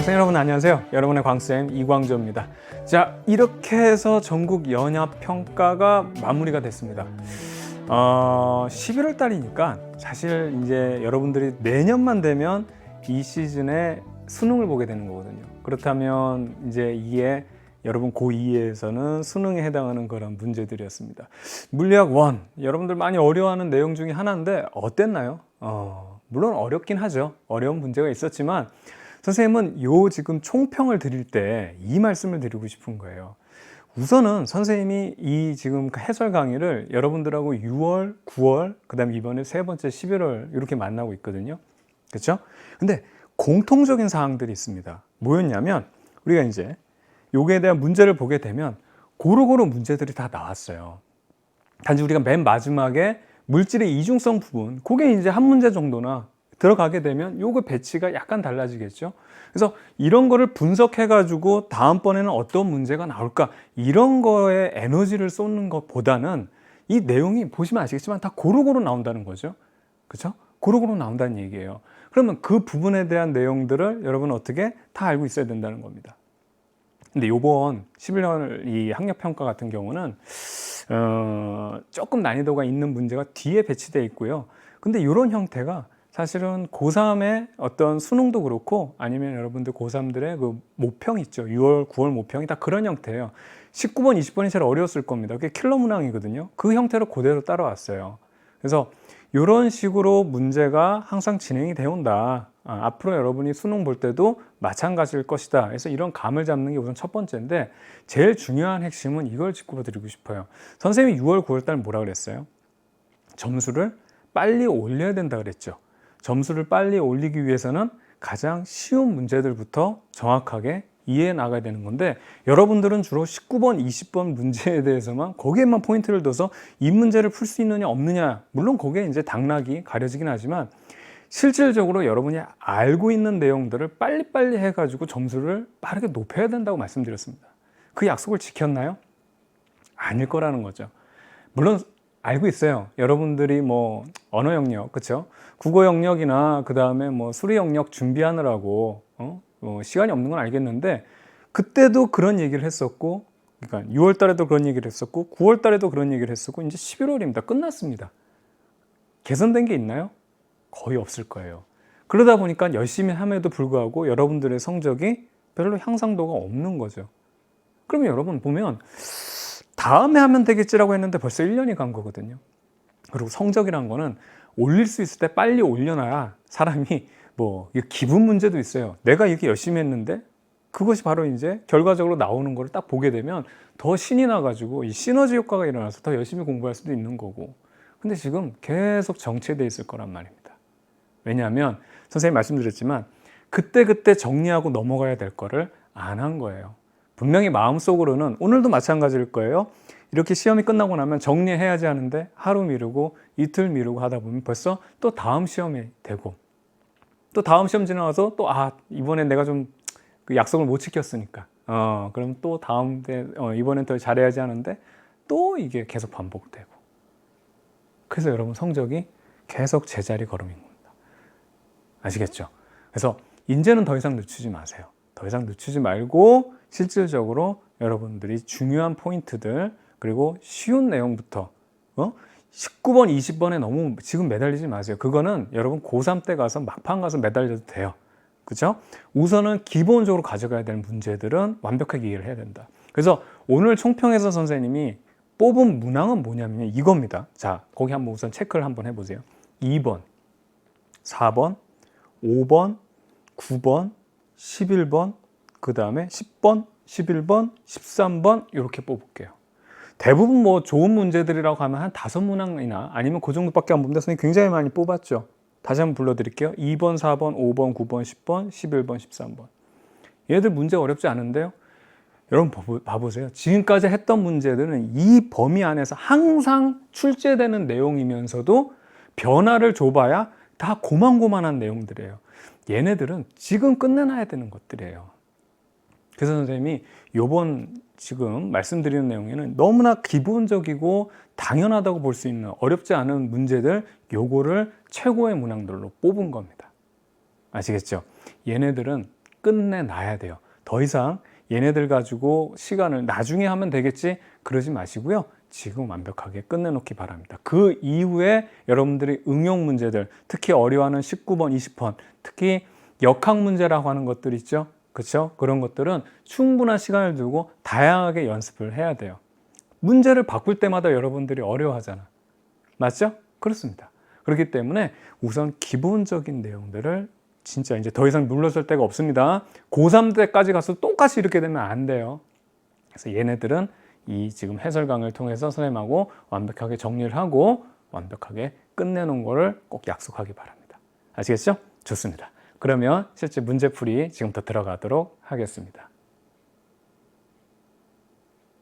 학생 여러분 안녕하세요. 여러분의 광쌤 이광조입니다. 자, 이렇게 해서 전국 연합평가가 마무리가 됐습니다. 11월 달이니까 사실 이제 여러분들이 내년만 되면 이 시즌에 수능을 보게 되는 거거든요. 그렇다면 이제 이게 여러분 고2에서는 수능에 해당하는 그런 문제들이었습니다. 물리학 1, 여러분들 많이 어려워하는 내용 중에 하나인데 어땠나요? 물론 어렵긴 하죠. 어려운 문제가 있었지만 선생님은 지금 총평을 드릴 때 이 말씀을 드리고 싶은 거예요. 우선은 선생님이 이 지금 해설 강의를 여러분들하고 6월, 9월, 그 다음에 이번에 세 번째 11월 이렇게 만나고 있거든요. 그렇죠? 근데 공통적인 사항들이 있습니다. 뭐였냐면 우리가 이제 요거에 대한 문제를 보게 되면 고루고루 문제들이 다 나왔어요. 단지 우리가 맨 마지막에 물질의 이중성 부분, 그게 이제 한 문제 정도나 들어가게 되면 요거 배치가 약간 달라지겠죠. 그래서 이런 거를 분석해 가지고 다음번에는 어떤 문제가 나올까, 이런 거에 에너지를 쏟는 것보다는 이 내용이 보시면 아시겠지만 다 고루고루 나온다는 거죠. 그렇죠? 고루고루 나온다는 얘기예요. 그러면 그 부분에 대한 내용들을 여러분 어떻게 다 알고 있어야 된다는 겁니다. 근데 요번 11월 이 학력평가 같은 경우는 조금 난이도가 있는 문제가 뒤에 배치되어 있고요. 근데 이런 형태가 사실은 고3의 어떤 수능도 그렇고 아니면 여러분들 고3들의 그 모평 있죠. 6월, 9월 모평이 다 그런 형태예요. 19번, 20번이 제일 어려웠을 겁니다. 그게 킬러 문항이거든요. 그 형태로 그대로 따라왔어요. 그래서 이런 식으로 문제가 항상 진행이 되어 온다. 앞으로 여러분이 수능 볼 때도 마찬가지일 것이다. 그래서 이런 감을 잡는 게 우선 첫 번째인데 제일 중요한 핵심은 이걸 짚어드리고 싶어요. 선생님이 6월, 9월 달 뭐라 그랬어요? 점수를 빨리 올려야 된다 그랬죠. 점수를 빨리 올리기 위해서는 가장 쉬운 문제들부터 정확하게 이해해 나가야 되는 건데 여러분들은 주로 19번, 20번 문제에 대해서만 거기에만 포인트를 둬서 이 문제를 풀 수 있느냐 없느냐, 물론 거기에 이제 당락이 가려지긴 하지만 실질적으로 여러분이 알고 있는 내용들을 빨리빨리 해가지고 점수를 빠르게 높여야 된다고 말씀드렸습니다. 그 약속을 지켰나요? 아닐 거라는 거죠. 물론 알고 있어요. 여러분들이 뭐 언어 영역, 그렇죠? 국어 영역이나 그 다음에 뭐 수리 영역 준비하느라고 시간이 없는 건 알겠는데 그때도 그런 얘기를 했었고, 그러니까 6월 달에도 그런 얘기를 했었고 9월 달에도 그런 얘기를 했었고 이제 11월입니다. 끝났습니다. 개선된 게 있나요? 거의 없을 거예요. 그러다 보니까 열심히 함에도 불구하고 여러분들의 성적이 별로 향상도가 없는 거죠. 그러면 여러분 보면 다음에 하면 되겠지라고 했는데 벌써 1년이 간 거거든요. 그리고 성적이란 거는 올릴 수 있을 때 빨리 올려놔야 사람이 뭐 기분 문제도 있어요. 내가 이렇게 열심히 했는데 그것이 바로 이제 결과적으로 나오는 걸 딱 보게 되면 더 신이 나가지고 이 시너지 효과가 일어나서 더 열심히 공부할 수도 있는 거고. 근데 지금 계속 정체되어 있을 거란 말입니다. 왜냐하면 선생님 말씀드렸지만 그때그때 정리하고 넘어가야 될 거를 안 한 거예요. 분명히 마음속으로는 오늘도 마찬가지일 거예요. 이렇게 시험이 끝나고 나면 정리해야지 하는데 하루 미루고 이틀 미루고 하다 보면 벌써 또 다음 시험이 되고 또 다음 시험 지나가서 또 이번엔 내가 좀 그 약속을 못 지켰으니까 그럼 또 다음 때 이번엔 더 잘해야지 하는데 또 이게 계속 반복되고, 그래서 여러분 성적이 계속 제자리 걸음인 겁니다. 아시겠죠? 그래서 이제는 더 이상 늦추지 마세요. 더 이상 늦추지 말고 실질적으로 여러분들이 중요한 포인트들 그리고 쉬운 내용부터 19번, 20번에 너무 지금 매달리지 마세요. 그거는 여러분 고3 때 가서 막판 가서 매달려도 돼요. 그렇죠? 우선은 기본적으로 가져가야 될 문제들은 완벽하게 이해를 해야 된다. 그래서 오늘 총평에서 선생님이 뽑은 문항은 뭐냐면 이겁니다. 자, 거기 한번 우선 체크를 한번 해보세요. 2번, 4번, 5번, 9번, 11번, 그 다음에 10번, 11번, 13번 이렇게 뽑을게요. 대부분 뭐 좋은 문제들이라고 하면 한 5문항이나 아니면 그 정도밖에 안 뽑는데 선생님 굉장히 많이 뽑았죠. 다시 한번 불러드릴게요. 2번, 4번, 5번, 9번, 10번, 11번, 13번. 얘들 문제 어렵지 않은데요. 여러분 봐보세요. 지금까지 했던 문제들은 이 범위 안에서 항상 출제되는 내용이면서도 변화를 줘봐야 다 고만고만한 내용들이에요. 얘네들은 지금 끝내놔야 되는 것들이에요. 그래서 선생님이 요번 지금 말씀드리는 내용에는 너무나 기본적이고 당연하다고 볼 수 있는 어렵지 않은 문제들 요거를 최고의 문항들로 뽑은 겁니다. 아시겠죠? 얘네들은 끝내놔야 돼요. 더 이상 얘네들 가지고 시간을 나중에 하면 되겠지 그러지 마시고요. 지금 완벽하게 끝내놓기 바랍니다. 그 이후에 여러분들이 응용 문제들, 특히 어려워하는 19번, 20번, 특히 역학 문제라고 하는 것들 있죠. 그렇죠? 그런 것들은 충분한 시간을 두고 다양하게 연습을 해야 돼요. 문제를 바꿀 때마다 여러분들이 어려워하잖아. 맞죠? 그렇습니다. 그렇기 때문에 우선 기본적인 내용들을 진짜 이제 더 이상 물러설 데가 없습니다. 고3 때까지 가서 똑같이 이렇게 되면 안 돼요. 그래서 얘네들은 이 지금 해설 강의를 통해서 선생님하고 완벽하게 정리를 하고 완벽하게 끝내놓은 거를 꼭 약속하기 바랍니다. 아시겠죠? 좋습니다. 그러면 실제 문제풀이 지금부터 들어가도록 하겠습니다.